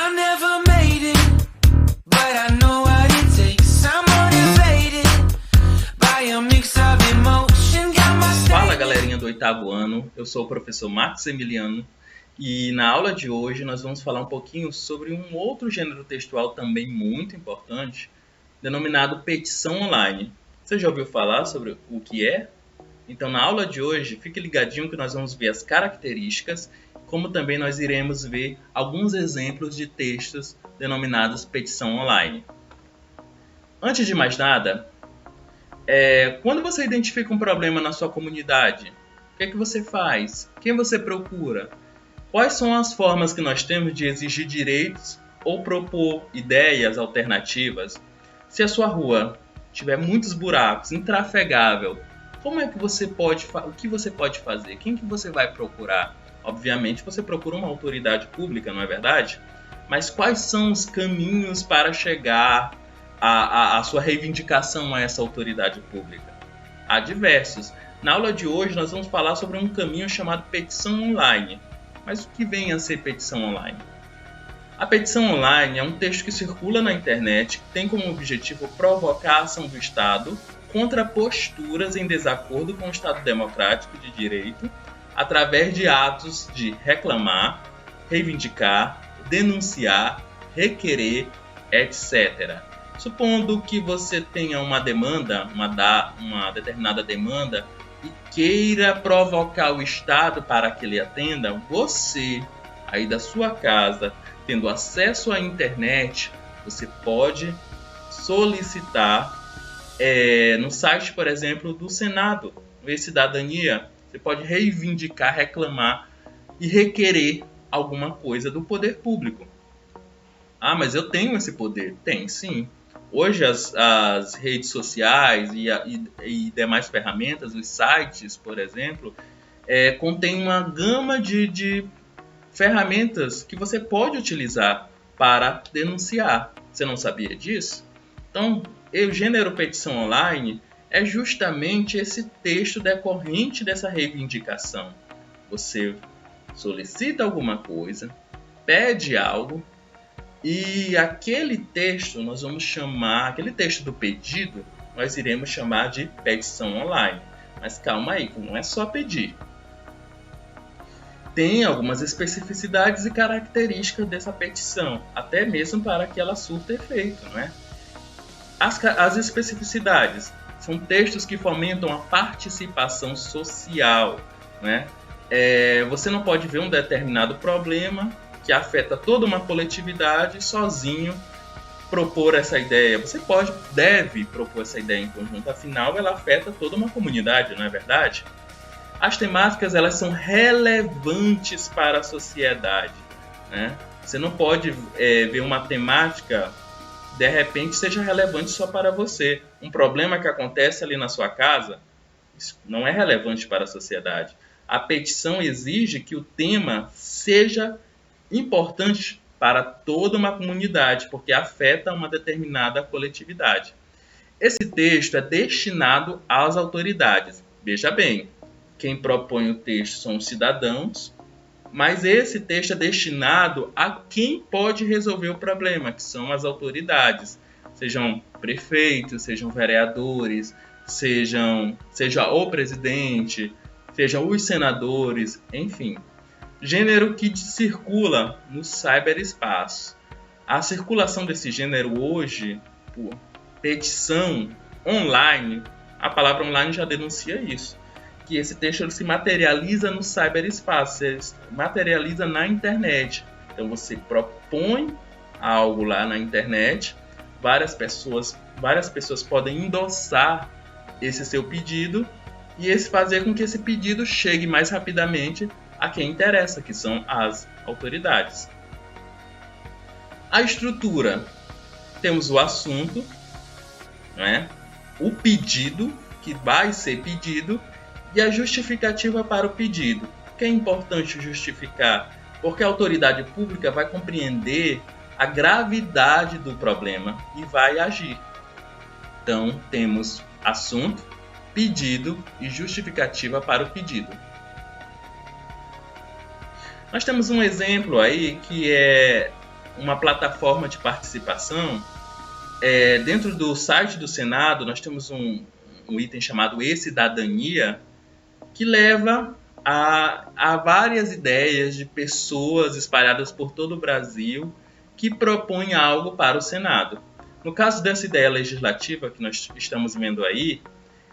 I never made it, but I know what it takes. I'm motivated by a mix of emotion. Got my Fala galerinha do 8º ano, eu sou o professor Marcos Emiliano e na aula de hoje nós vamos falar um pouquinho sobre um outro gênero textual também muito importante, denominado petição online. Você já ouviu falar sobre o que é? Então na aula de hoje, fique ligadinho que nós vamos ver as características, como também nós iremos ver alguns exemplos de textos denominados petição online. Antes de mais nada, quando você identifica um problema na sua comunidade, o que é que você faz? Quem você procura? Quais são as formas que nós temos de exigir direitos ou propor ideias alternativas? Se a sua rua tiver muitos buracos, intrafegável, como é que o que você pode fazer? Quem que você vai procurar? Obviamente você procura uma autoridade pública, não é verdade? Mas quais são os caminhos para chegar a sua reivindicação a essa autoridade pública? Há diversos. Na aula de hoje nós vamos falar sobre um caminho chamado petição online. Mas o que vem a ser petição online? A petição online é um texto que circula na internet que tem como objetivo provocar a ação do Estado contra posturas em desacordo com o Estado democrático de direito através de atos de reclamar, reivindicar, denunciar, requerer, etc. Supondo que você tenha uma demanda, uma determinada demanda, e queira provocar o Estado para que ele atenda, você, aí da sua casa, tendo acesso à internet, você pode solicitar no site, por exemplo, do Senado, e-Cidadania, você pode reivindicar, reclamar e requerer alguma coisa do poder público. Ah, mas eu tenho esse poder? Tem, sim. Hoje as redes sociais e demais ferramentas, os sites, por exemplo, contêm uma gama de ferramentas que você pode utilizar para denunciar. Você não sabia disso? Então, o gênero petição online é justamente esse texto decorrente dessa reivindicação. Você solicita alguma coisa, pede algo, e aquele texto aquele texto do pedido, nós iremos chamar de petição online. Mas calma aí, que não é só pedir. Tem algumas especificidades e características dessa petição, até mesmo para que ela surta efeito, não é? As especificidades são textos que fomentam a participação social, né? Você não pode ver um determinado problema que afeta toda uma coletividade sozinho propor essa ideia. Você deve propor essa ideia em conjunto, afinal ela afeta toda uma comunidade, não é verdade? As temáticas elas são relevantes para a sociedade, né? Você não pode ver uma temática de repente seja relevante só para você. Um problema que acontece ali na sua casa, isso não é relevante para a sociedade. A petição exige que o tema seja importante para toda uma comunidade, porque afeta uma determinada coletividade. Esse texto é destinado às autoridades. Veja bem, quem propõe o texto são os cidadãos, mas esse texto é destinado a quem pode resolver o problema, que são as autoridades, sejam prefeitos, sejam vereadores, seja o presidente, sejam os senadores, enfim. Gênero que circula no cyberespaço. A circulação desse gênero hoje, por petição online, a palavra online já denuncia isso, que esse texto ele se materializa no cyberespaço, se materializa na internet. Então você propõe algo lá na internet, várias pessoas podem endossar esse seu pedido e fazer com que esse pedido chegue mais rapidamente a quem interessa, que são as autoridades. A estrutura. Temos o assunto, né? O pedido, que vai ser pedido, e a justificativa para o pedido. Que é importante justificar? Porque a autoridade pública vai compreender a gravidade do problema e vai agir. Então, temos assunto, pedido e justificativa para o pedido. Nós temos um exemplo aí que é uma plataforma de participação. Dentro do site do Senado, nós temos um item chamado E-Cidadania, que leva a várias ideias de pessoas espalhadas por todo o Brasil que propõem algo para o Senado. No caso dessa ideia legislativa que nós estamos vendo aí,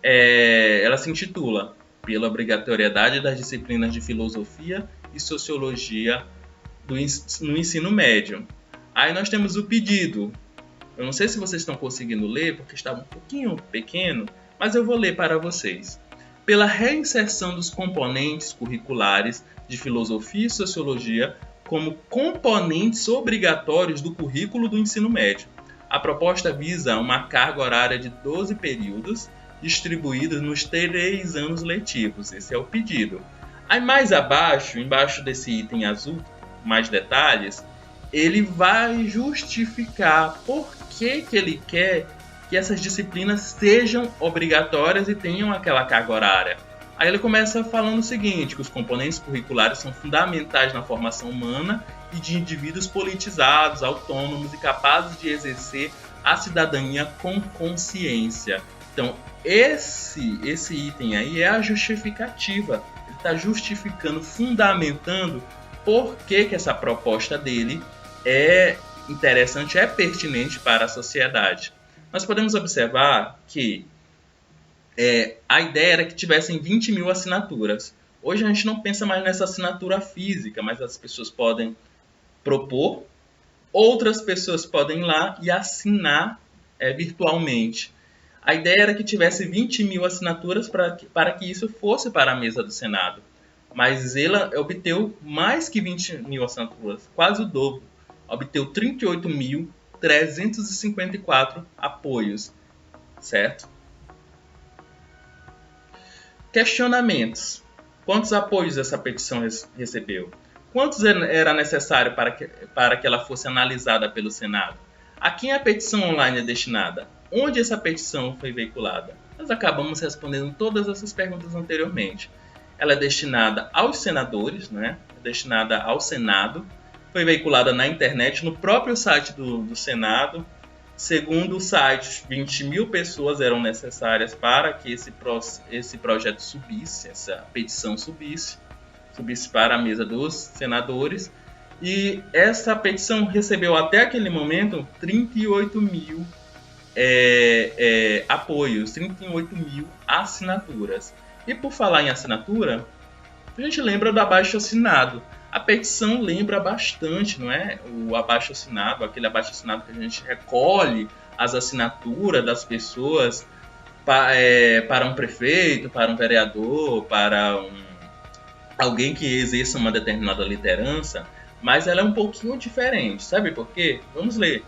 ela se intitula Pela Obrigatoriedade das Disciplinas de Filosofia e Sociologia no Ensino Médio. Aí nós temos o pedido. Eu não sei se vocês estão conseguindo ler, porque está um pouquinho pequeno, mas eu vou ler para vocês. Pela reinserção dos componentes curriculares de Filosofia e Sociologia como componentes obrigatórios do currículo do ensino médio. A proposta visa uma carga horária de 12 períodos, distribuídos nos 3 anos letivos. Esse é o pedido. Aí mais abaixo, embaixo desse item azul, mais detalhes, ele vai justificar por que ele quer que essas disciplinas sejam obrigatórias e tenham aquela carga horária. Aí ele começa falando o seguinte, que os componentes curriculares são fundamentais na formação humana e de indivíduos politizados, autônomos e capazes de exercer a cidadania com consciência. Então, esse item aí é a justificativa. Ele está justificando, fundamentando por que essa proposta dele é interessante, é pertinente para a sociedade. Nós podemos observar que a ideia era que tivessem 20 mil assinaturas. Hoje a gente não pensa mais nessa assinatura física, mas as pessoas podem propor, outras pessoas podem ir lá e assinar virtualmente. A ideia era que tivesse 20 mil assinaturas para que isso fosse para a mesa do Senado. Mas ela obteve mais que 20 mil assinaturas, quase o dobro. Obteve 38.354 apoios, certo? Questionamentos. Quantos apoios essa petição recebeu? Quantos era necessário para que ela fosse analisada pelo Senado? A quem a petição online é destinada? Onde essa petição foi veiculada? Nós acabamos respondendo todas essas perguntas anteriormente. Ela é destinada aos senadores, né? É destinada ao Senado. Foi veiculada na internet, no próprio site do Senado. Segundo o site, 20 mil pessoas eram necessárias para que esse projeto subisse, essa petição subisse para a mesa dos senadores. E essa petição recebeu até aquele momento 38 mil apoios, 38 mil assinaturas. E por falar em assinatura, a gente lembra do abaixo-assinado. A petição lembra bastante, não é? O abaixo-assinado, aquele abaixo-assinado que a gente recolhe as assinaturas das pessoas para um prefeito, para um vereador, para alguém que exerça uma determinada liderança, mas ela é um pouquinho diferente. Sabe por quê? Vamos ler.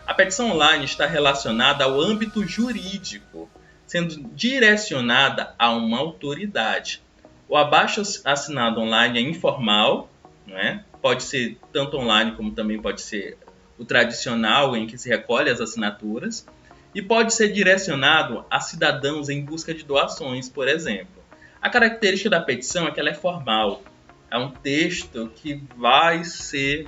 A petição online está relacionada ao âmbito jurídico, sendo direcionada a uma autoridade. O abaixo-assinado online é informal, não é? Pode ser tanto online como também pode ser o tradicional, em que se recolhe as assinaturas, e pode ser direcionado a cidadãos em busca de doações, por exemplo. A característica da petição é que ela é formal. É um texto que vai ser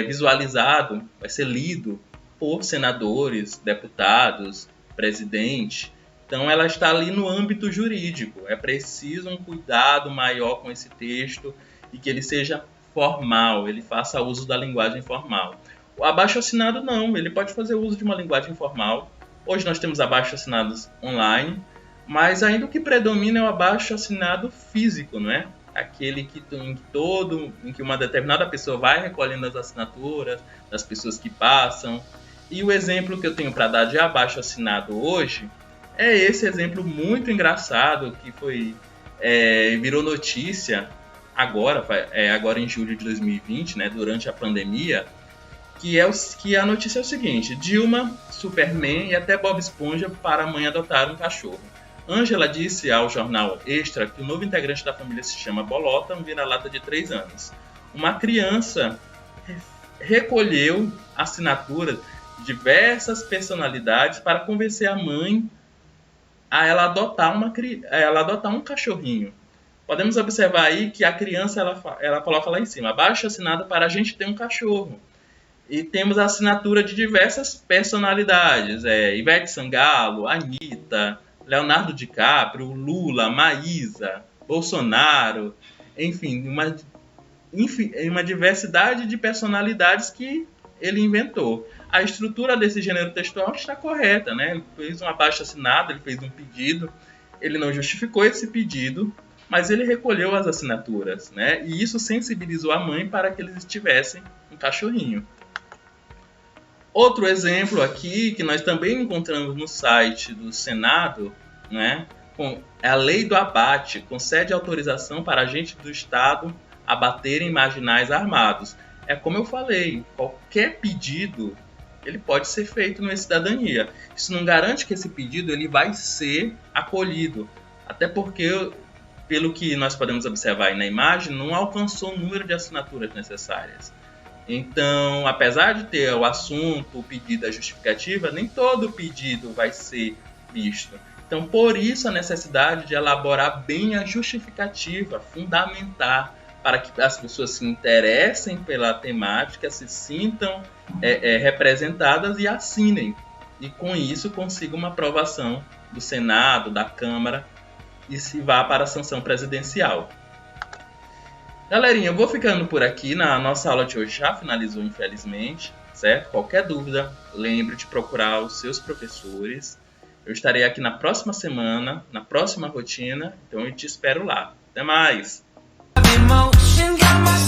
visualizado, vai ser lido por senadores, deputados, presidente. Então ela está ali no âmbito jurídico. É preciso um cuidado maior com esse texto e que ele seja formal, ele faça uso da linguagem formal. O abaixo-assinado não, ele pode fazer uso de uma linguagem formal. Hoje nós temos abaixo-assinados online, mas ainda o que predomina é o abaixo-assinado físico, não é? Aquele em que uma determinada pessoa vai recolhendo as assinaturas das pessoas que passam. E o exemplo que eu tenho para dar de abaixo-assinado hoje é esse exemplo muito engraçado que virou notícia agora em julho de 2020, né, durante a pandemia, que a notícia é o seguinte: Dilma, Superman e até Bob Esponja para a mãe adotar um cachorro. Ângela disse ao jornal Extra que o novo integrante da família se chama Bolota, um vira-lata de 3 anos. Uma criança recolheu assinaturas de diversas personalidades para convencer a mãe a ela adotar um cachorrinho. Podemos observar aí que a criança ela coloca lá em cima, abaixo assinado para a gente ter um cachorro. E temos a assinatura de diversas personalidades, Ivete Sangalo, Anitta, Leonardo DiCaprio, Lula, Maísa, Bolsonaro, enfim, uma diversidade de personalidades que ele inventou. A estrutura desse gênero textual está correta, né? Ele fez um abaixo-assinado, ele fez um pedido, ele não justificou esse pedido, mas ele recolheu as assinaturas, né? E isso sensibilizou a mãe para que eles tivessem um cachorrinho. Outro exemplo aqui, que nós também encontramos no site do Senado, né? É a lei do abate, concede autorização para agentes do Estado abaterem marginais armados. É como eu falei, qualquer pedido ele pode ser feito no E-Cidadania. Isso não garante que esse pedido ele vai ser acolhido, até porque, pelo que nós podemos observar aí na imagem, não alcançou o número de assinaturas necessárias. Então, apesar de ter o assunto, o pedido, a justificativa, nem todo pedido vai ser visto. Então, por isso a necessidade de elaborar bem a justificativa, fundamentar, para que as pessoas se interessem pela temática, se sintam representadas e assinem. E com isso consigam uma aprovação do Senado, da Câmara e se vá para a sanção presidencial. Galerinha, eu vou ficando por aqui. Na nossa aula de hoje já finalizou, infelizmente, certo? Qualquer dúvida, lembre de procurar os seus professores. Eu estarei aqui na próxima semana, na próxima rotina, então eu te espero lá. Até mais! Emotion got my